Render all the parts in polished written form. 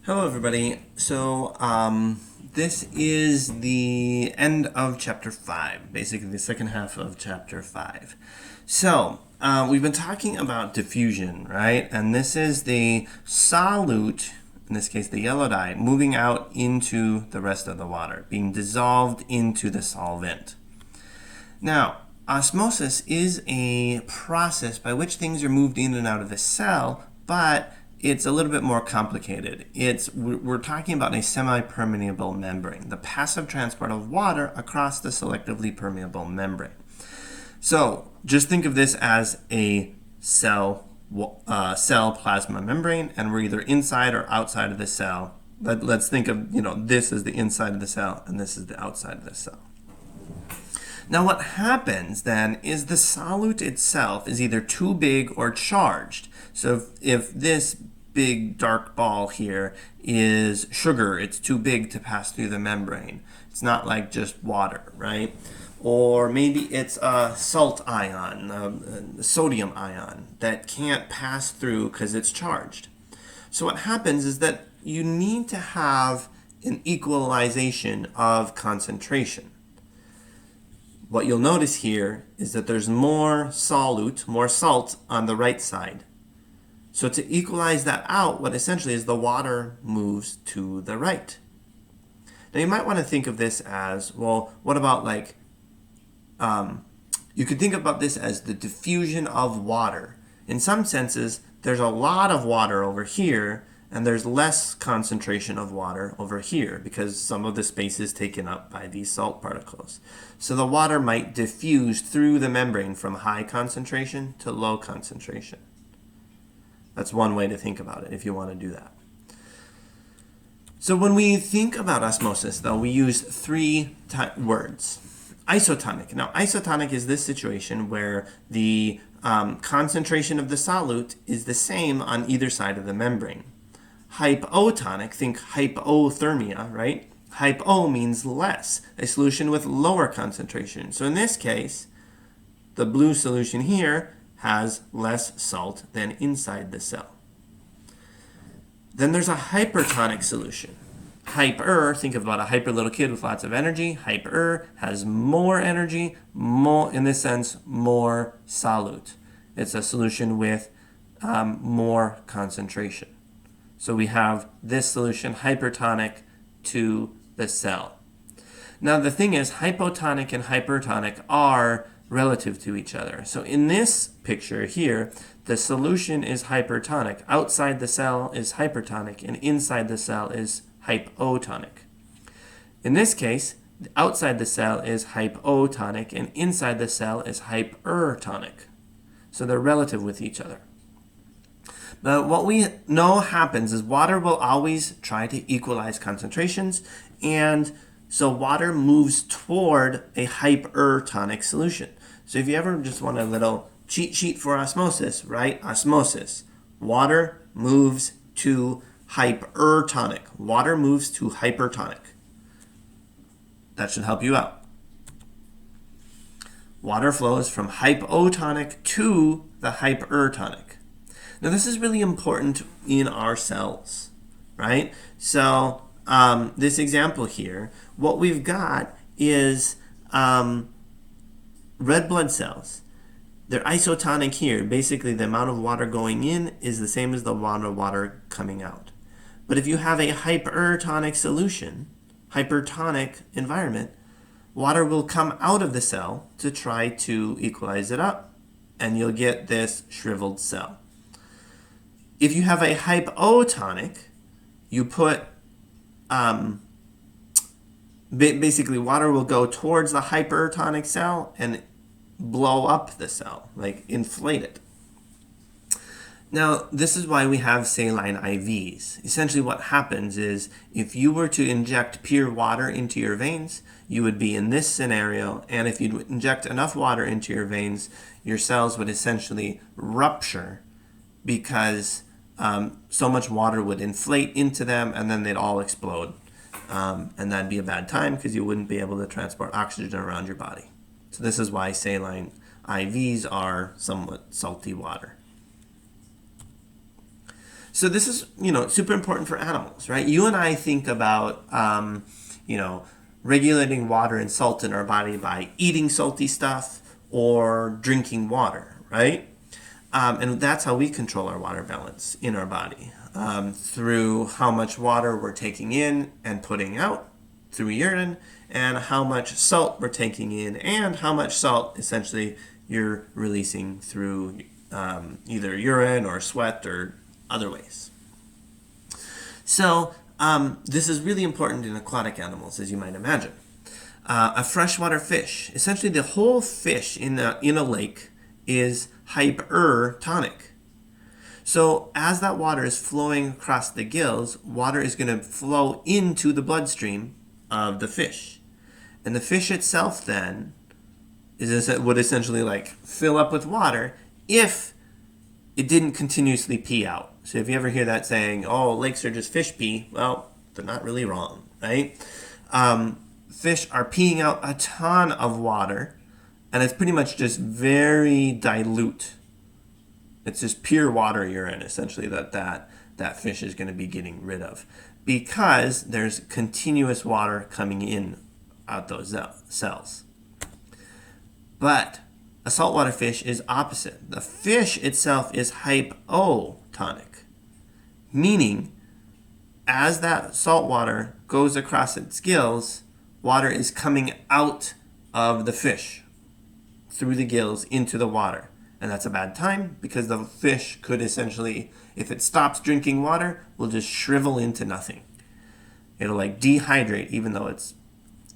Hello, everybody. This is the end of chapter 5, basically the second half of chapter 5. We've been talking about diffusion, right? And this is the solute, in this case the yellow dye, moving out into the rest of the water, being dissolved into the solvent. Now, osmosis is a process by which things are moved in and out of the cell, but it's a little bit more complicated. We're talking about a semi-permeable membrane, the passive transport of water across the selectively permeable membrane. So just think of this as a cell plasma membrane, and we're either inside or outside of the cell. Let's think of this as the inside of the cell, and this is the outside of the cell. Now what happens then is the solute itself is either too big or charged. So if this big dark ball here is sugar, it's too big to pass through the membrane. It's not like just water, right? Or maybe it's a salt ion, a sodium ion that can't pass through because it's charged. So what happens is that you need to have an equalization of concentration. What you'll notice here is that there's more solute, more salt on the right side. So to equalize that out, what essentially is the water moves to the right. Now you might want to think of this as, well, what about you could think about this as the diffusion of water. In some senses, there's a lot of water over here, and there's less concentration of water over here because some of the space is taken up by these salt particles. So the water might diffuse through the membrane from high concentration to low concentration. That's one way to think about it if you want to do that. So when we think about osmosis, though, we use three words. Isotonic. Now, isotonic is this situation where the concentration of the solute is the same on either side of the membrane. Hypotonic, think hypothermia, right? Hypo means less, a solution with lower concentration. So in this case, the blue solution here has less salt than inside the cell. Then there's a hypertonic solution. Hyper, think about a hyper little kid with lots of energy. Hyper has more energy, more, in this sense, more solute. It's a solution with more concentration. So we have this solution, hypertonic to the cell. Now the thing is, hypotonic and hypertonic are relative to each other. So in this picture here, the solution is hypertonic. Outside the cell is hypertonic, and inside the cell is hypotonic. In this case, outside the cell is hypotonic, and inside the cell is hypertonic. So they're relative with each other. Now, what we know happens is water will always try to equalize concentrations, and so water moves toward a hypertonic solution. So if you ever just want a little cheat sheet for osmosis, right? Osmosis. Water moves to hypertonic. Water moves to hypertonic. That should help you out. Water flows from hypotonic to the hypertonic. Now this is really important in our cells, right? So this example here, what we've got is red blood cells. They're isotonic here. Basically, the amount of water going in is the same as the amount of water coming out. But if you have a hypertonic solution, hypertonic environment, water will come out of the cell to try to equalize it up, and you'll get this shriveled cell. If you have a hypotonic, you put basically water will go towards the hypertonic cell and blow up the cell, like inflate it. Now, this is why we have saline IVs. Essentially what happens is if you were to inject pure water into your veins, you would be in this scenario, and if you inject enough water into your veins, your cells would essentially rupture because so much water would inflate into them and then they'd all explode. And that'd be a bad time because you wouldn't be able to transport oxygen around your body. So this is why saline IVs are somewhat salty water. So this is, super important for animals, right? You and I think about, regulating water and salt in our body by eating salty stuff or drinking water, right? And that's how we control our water balance in our body, through how much water we're taking in and putting out through urine, and how much salt we're taking in, and how much salt essentially you're releasing through either urine or sweat or other ways. So this is really important in aquatic animals, as you might imagine. A freshwater fish, essentially the whole fish in a lake is hypertonic. So as that water is flowing across the gills, water is going to flow into the bloodstream of the fish. And the fish itself then would essentially like fill up with water if it didn't continuously pee out. So if you ever hear that saying, oh, lakes are just fish pee, well, they're not really wrong, right? Fish are peeing out a ton of water, and it's pretty much just very dilute. It's just pure water urine, essentially, that fish is going to be getting rid of, because there's continuous water coming in out those cells. But a saltwater fish is opposite. The fish itself is hypotonic, meaning as that salt water goes across its gills, water is coming out of the fish through the gills into the water. And that's a bad time, because the fish could essentially, if it stops drinking water, will just shrivel into nothing. It'll like dehydrate even though it's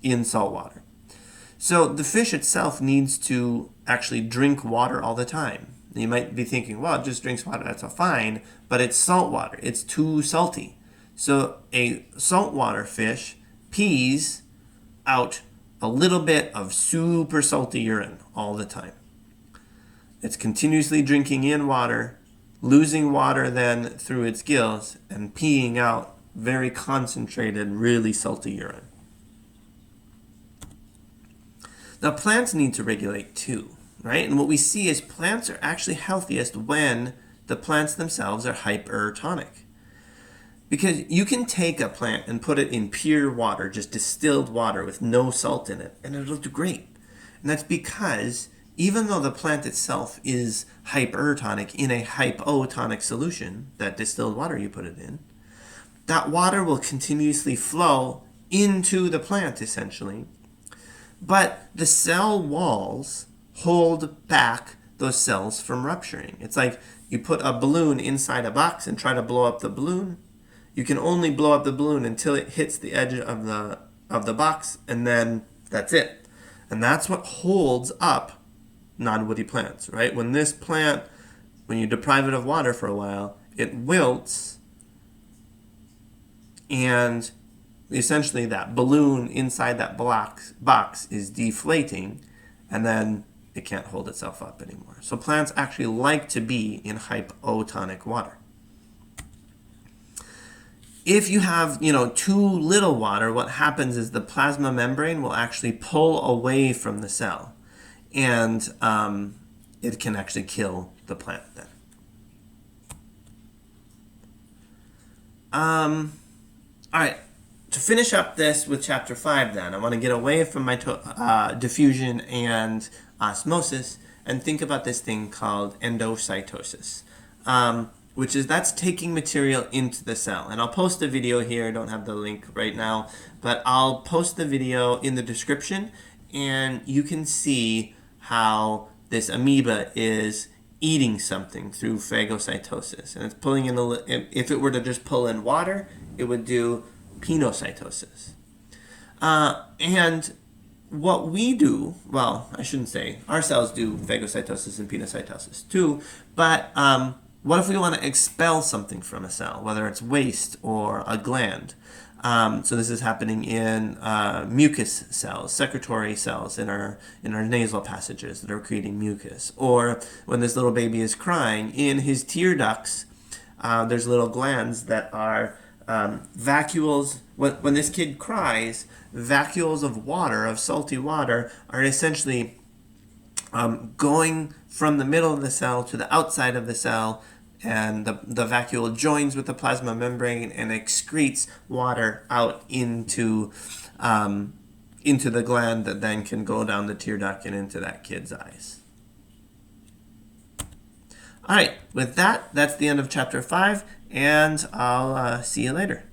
in salt water. So the fish itself needs to actually drink water all the time. You might be thinking, well, it just drinks water, that's fine, but it's salt water. It's too salty. So a saltwater fish pees out a little bit of super salty urine all the time. It's continuously drinking in water, losing water then through its gills, and peeing out very concentrated, really salty urine. Now, plants need to regulate too, right? And what we see is plants are actually healthiest when the plants themselves are hypertonic. Because you can take a plant and put it in pure water, just distilled water with no salt in it, and it'll do great. And that's because even though the plant itself is hypertonic in a hypotonic solution, that distilled water you put it in, that water will continuously flow into the plant essentially. But the cell walls hold back those cells from rupturing. It's like you put a balloon inside a box and try to blow up the balloon. You can only blow up the balloon until it hits the edge of the box, and then that's it. And that's what holds up non-woody plants, right? When this plant, when you deprive it of water for a while, it wilts, and essentially that balloon inside that box is deflating, and then it can't hold itself up anymore. So plants actually like to be in hypotonic water. If you have, too little water, what happens is the plasma membrane will actually pull away from the cell, and it can actually kill the plant then. All right. To finish up this with chapter 5 then, I want to get away from my diffusion and osmosis and think about this thing called endocytosis, that's taking material into the cell. And I'll post a video here. I don't have the link right now, but I'll post the video in the description, and you can see how this amoeba is eating something through phagocytosis. And it's pulling in if it were to just pull in water, it would do penocytosis. And what we do, well, I shouldn't say, our cells do phagocytosis and penocytosis too, but what if we want to expel something from a cell, whether it's waste or a gland? So this is happening in mucus cells, secretory cells in our nasal passages that are creating mucus. Or when this little baby is crying, in his tear ducts, there's little glands that are vacuoles. When this kid cries, vacuoles of water, of salty water, are essentially going from the middle of the cell to the outside of the cell and the vacuole joins with the plasma membrane and excretes water out into the gland that then can go down the tear duct and into that kid's eyes. All right, with that, that's the end of chapter 5, and I'll see you later.